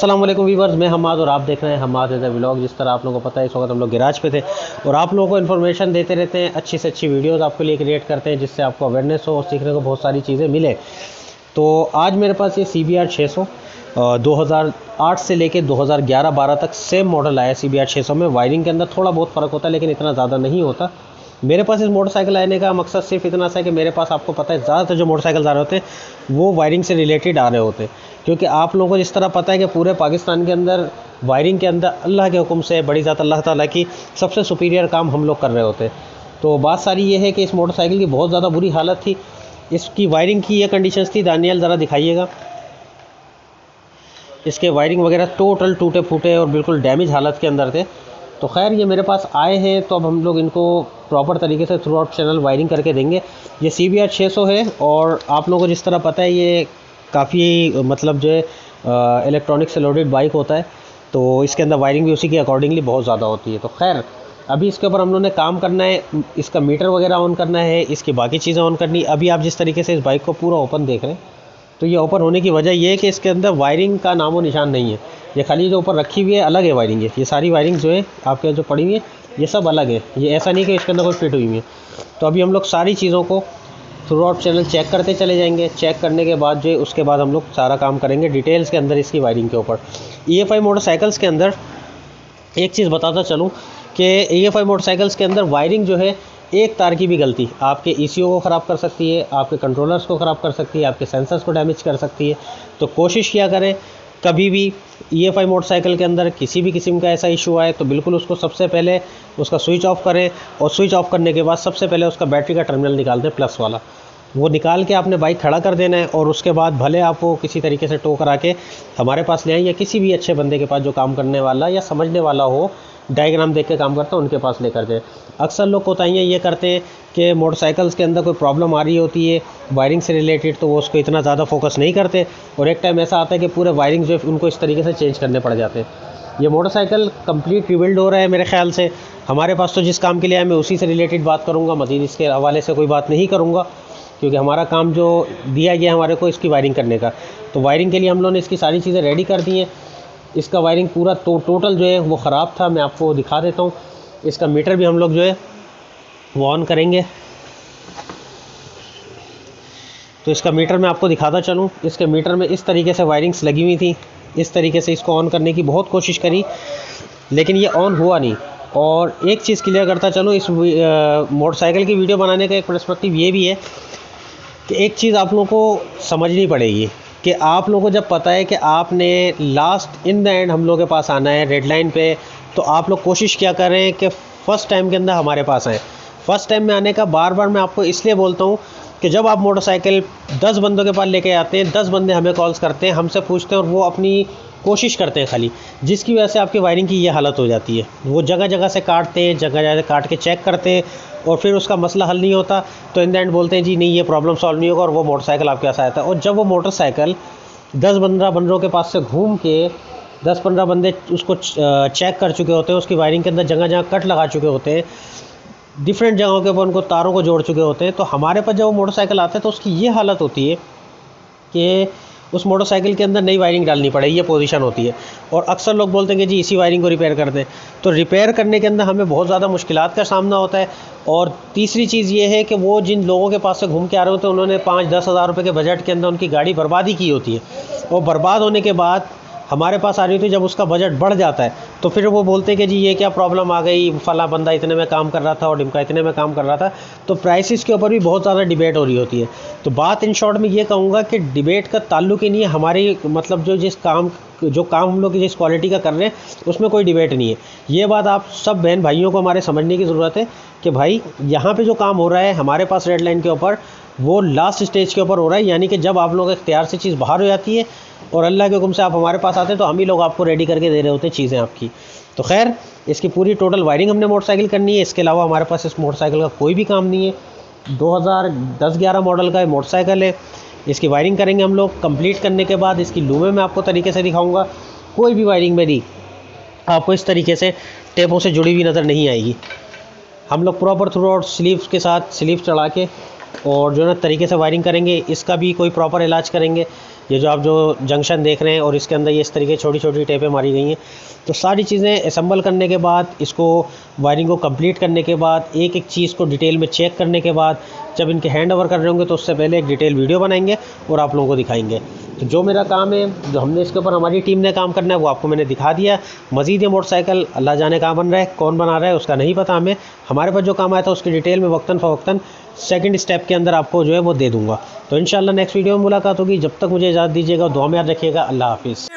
अस्सलाम वालेकुम वीवर्स, मैं हमाद और आप देख रहे हैं हमाद एज ए व्लॉग। जिस तरह आप लोगों को पता है इस वक्त हम लोग गैराज पे थे और आप लोगों को इन्फॉर्मेशन देते रहते हैं, अच्छी से अच्छी वीडियोस आपके लिए क्रिएट करते हैं जिससे आपको अवेयरनेस हो और सीखने को बहुत सारी चीज़ें मिले। तो आज मेरे पास ये CBR 600 2008 से लेके 2011-12 तक सेम मॉडल आया। CBR 600 में वायरिंग के अंदर थोड़ा बहुत फ़र्क होता है लेकिन इतना ज़्यादा नहीं होता। मेरे पास इस मोटरसाइकिल आने का मकसद सिर्फ इतना सा है कि मेरे पास, आपको पता है, ज़्यादातर जो मोटरसाइकिल आ रहे होते हैं वो वायरिंग से रिलेटेड आ रहे होते हैं, क्योंकि आप लोगों को जिस तरह पता है कि पूरे पाकिस्तान के अंदर वायरिंग के अंदर अल्लाह के हुक्म से बड़ी ज़ात अल्लाह ताला की सबसे सुपीरियर काम हम लोग कर रहे होते हैं। तो बात सारी ये है कि इस मोटरसाइकिल की बहुत ज़्यादा बुरी हालत थी, इसकी वायरिंग की ये कंडीशंस थी। दानियल ज़रा दिखाइएगा, इसके वायरिंग वगैरह टोटल टूटे फूटे और बिल्कुल डैमेज हालत के अंदर थे। तो खैर ये मेरे पास आए हैं तो अब हम लोग इनको प्रॉपर तरीके से थ्रू आउट चैनल वायरिंग करके देंगे। ये CBR 600 है और आप लोगों को जिस तरह पता है ये काफ़ी मतलब जो है इलेक्ट्रॉनिक से लोडेड बाइक होता है, तो इसके अंदर वायरिंग भी उसी के अकॉर्डिंगली बहुत ज़्यादा होती है। तो खैर अभी इसके ऊपर हम लोगों ने काम करना है, इसका मीटर वगैरह ऑन करना है, इसकी बाकी चीज़ें ऑन करनी। अभी आप जिस तरीके से इस बाइक को पूरा ओपन देख रहे हैं, तो ये ओपन होने की वजह ये है कि इसके अंदर वायरिंग का नामो निशान नहीं है। ये खाली जो ऊपर रखी हुई है अलग है वायरिंग है। ये सारी वायरिंग जो है आपके जो पड़ी हुई है ये सब अलग है, ये ऐसा नहीं कि इसके अंदर कोई फिट हुई है। तो अभी हम लोग सारी चीज़ों को थ्रू आउट चैनल चेक करते चले जाएंगे। चेक करने के बाद जो है उसके बाद हम लोग सारा काम करेंगे डिटेल्स के अंदर इसकी वायरिंग के ऊपर। EFI मोटरसाइकिल्स के अंदर एक चीज़ बताता चलूँ कि EFI मोटरसाइकिल्स के अंदर वायरिंग जो है एक तार की भी गलती आपके ECU को ख़राब कर सकती है, आपके कंट्रोलर्स को ख़राब कर सकती है, आपके सेंसर्स को डैमेज कर सकती है। तो कोशिश किया करें कभी भी EFI मोटरसाइकिल के अंदर किसी भी किस्म का ऐसा इशू आए तो बिल्कुल उसको सबसे पहले उसका स्विच ऑफ करें और स्विच ऑफ करने के बाद सबसे पहले उसका बैटरी का टर्मिनल निकाल दें, प्लस वाला। वो निकाल के आपने बाइक खड़ा कर देना है और उसके बाद भले आप वो किसी तरीके से टो करा के हमारे पास ले आएँ या किसी भी अच्छे बंदे के पास जो काम करने वाला या समझने वाला हो, डायग्राम देख के काम करता है, उनके पास लेकर जाए। अक्सर लोग कोताहियाँ ये करते हैं कि मोटरसाइकिल्स के अंदर कोई प्रॉब्लम आ रही होती है वायरिंग से रिलेटेड, तो वो उसको इतना ज़्यादा फोकस नहीं करते और एक टाइम ऐसा आता है कि पूरे वायरिंग जो है उनको इस तरीके से चेंज करने पड़ जाते हैं। ये मोटरसाइकिल कंप्लीट रिबिल्ड हो रहा है मेरे ख्याल से। हमारे पास तो जिस काम के लिए आया मैं उसी से रिलेटेड बात करूँगा, मज़ीद इसके हवाले से कोई बात नहीं करूँगा, क्योंकि हमारा काम जो दिया गया हमारे को इसकी वायरिंग करने का। तो वायरिंग के लिए हम लोगों ने इसकी सारी चीज़ें रेडी कर दी हैं। इसका वायरिंग पूरा टोटल जो है वो ख़राब था, मैं आपको दिखा देता हूँ। इसका मीटर भी हम लोग जो है वो ऑन करेंगे। तो इसका मीटर मैं आपको दिखाता चलूँ। इसके मीटर में इस तरीके से वायरिंग्स लगी हुई थी, इस तरीके से इसको ऑन करने की बहुत कोशिश करी लेकिन ये ऑन हुआ नहीं। और एक चीज़ क्लियर करता चलूँ, इस मोटरसाइकिल की वीडियो बनाने का एक पर्सपेक्टिव ये भी है कि एक चीज़ आप लोगों को समझनी पड़ेगी कि आप लोगों को जब पता है कि आपने लास्ट इन द एंड हम लोगों के पास आना है रेड लाइन पे, तो आप लोग कोशिश क्या करें कि फ़र्स्ट टाइम के अंदर हमारे पास आएँ। फ़र्स्ट टाइम में आने का बार बार मैं आपको इसलिए बोलता हूँ कि जब आप मोटरसाइकिल 10 बंदों के पास लेके आते हैं, 10 बंदे हमें कॉल्स करते हैं, हमसे पूछते हैं और वो अपनी कोशिश करते हैं खाली, जिसकी वजह से आपकी वायरिंग की ये हालत हो जाती है। वो जगह जगह से काटते हैं, जगह जगह काट के चेक करते हैं और फिर उसका मसला हल नहीं होता, तो इन द एंड बोलते हैं जी नहीं ये प्रॉब्लम सॉल्व नहीं होगा और वो मोटरसाइकिल आपके पास आता है। और जब वो मोटरसाइकिल 10-15 बंदों के पास से घूम के 10-15 बंदे उसको चेक कर चुके होते हैं, उसकी वायरिंग के अंदर जगह जगह कट लगा चुके होते हैं, डिफरेंट जगहों के ऊपर उनको तारों को जोड़ चुके होते हैं, तो हमारे पास जब वो मोटरसाइकिल आता है तो उसकी ये हालत होती है कि उस मोटरसाइकिल के अंदर नई वायरिंग डालनी पड़े, ये पोजीशन होती है। और अक्सर लोग बोलते हैं कि जी इसी वायरिंग को रिपेयर कर दें, तो रिपेयर करने के अंदर हमें बहुत ज़्यादा मुश्किलात का सामना होता है। और तीसरी चीज़ ये है कि वो जिन लोगों के पास से घूम के आ रहे होते हैं उन्होंने 5-10 हज़ार रुपये के बजट के अंदर उनकी गाड़ी बर्बादी की होती है, और बर्बाद होने के बाद हमारे पास आ रही थी, जब उसका बजट बढ़ जाता है तो फिर वो बोलते हैं कि जी ये क्या प्रॉब्लम आ गई, फला बंदा इतने में काम कर रहा था और डिमका इतने में काम कर रहा था। तो प्राइसेस के ऊपर भी बहुत ज़्यादा डिबेट हो रही होती है। तो बात इन शॉर्ट में ये कहूँगा कि डिबेट का ताल्लुक ही नहीं है, हमारी मतलब जो काम हम लोग जिस क्वालिटी का कर रहे हैं उसमें कोई डिबेट नहीं है। ये बात आप सब बहन भाइयों को हमारे समझने की ज़रूरत है कि भाई यहाँ पे जो काम हो रहा है हमारे पास रेड लाइन के ऊपर, वो लास्ट स्टेज के ऊपर हो रहा है, यानी कि जब आप लोग इख्तियार से चीज़ बाहर हो जाती है और अल्लाह के हुक्म से आप हमारे पास आते हैं तो हम ही लोग आपको रेडी करके दे रहे होते हैं चीज़ें आपकी। तो खैर इसकी पूरी टोटल वायरिंग हमने मोटरसाइकिल करनी है, इसके अलावा हमारे पास इस मोटरसाइकिल का कोई भी काम नहीं है। 2010-11 मॉडल का मोटरसाइकिल है, इसकी वायरिंग करेंगे हम लोग। कंप्लीट करने के बाद इसकी लूमें मैं आपको तरीके से दिखाऊँगा। कोई भी वायरिंग मेरी आपको इस तरीके से टेपों से जुड़ी हुई नज़र नहीं आएगी। हम लोग प्रॉपर थ्रू आउट स्लीव्स के साथ स्लीव चढ़ा के और जो ना तरीके से वायरिंग करेंगे, इसका भी कोई प्रॉपर इलाज करेंगे। ये जो आप जो जंक्शन देख रहे हैं और इसके अंदर ये इस तरीके छोटी छोटी टेपें मारी गई हैं, तो सारी चीज़ें असेंबल करने के बाद, इसको वायरिंग को कंप्लीट करने के बाद, एक एक चीज़ को डिटेल में चेक करने के बाद, जब इनके हैंड ओवर कर रहे होंगे तो उससे पहले एक डिटेल वीडियो बनाएंगे और आप लोगों को दिखाएंगे। तो जो मेरा काम है, जो हमने इसके ऊपर हमारी टीम ने काम करना है, वो आपको मैंने दिखा दिया। मज़ीद ये मोटरसाइकिल अल्लाह जाने कहाँ बन रहा है, कौन बना रहा है, उसका नहीं पता हमें। हमारे पास जो काम आया था उसकी डिटेल में वक्तन फ़वक्तन सेकंड स्टेप के अंदर आपको जो है वो दे दूंगा। तो इंशाल्लाह नेक्स्ट वीडियो में मुलाकात होगी। जब तक मुझे इजाज़त दीजिएगा, दुआ में याद रखिएगा। अल्लाह हाफिज़।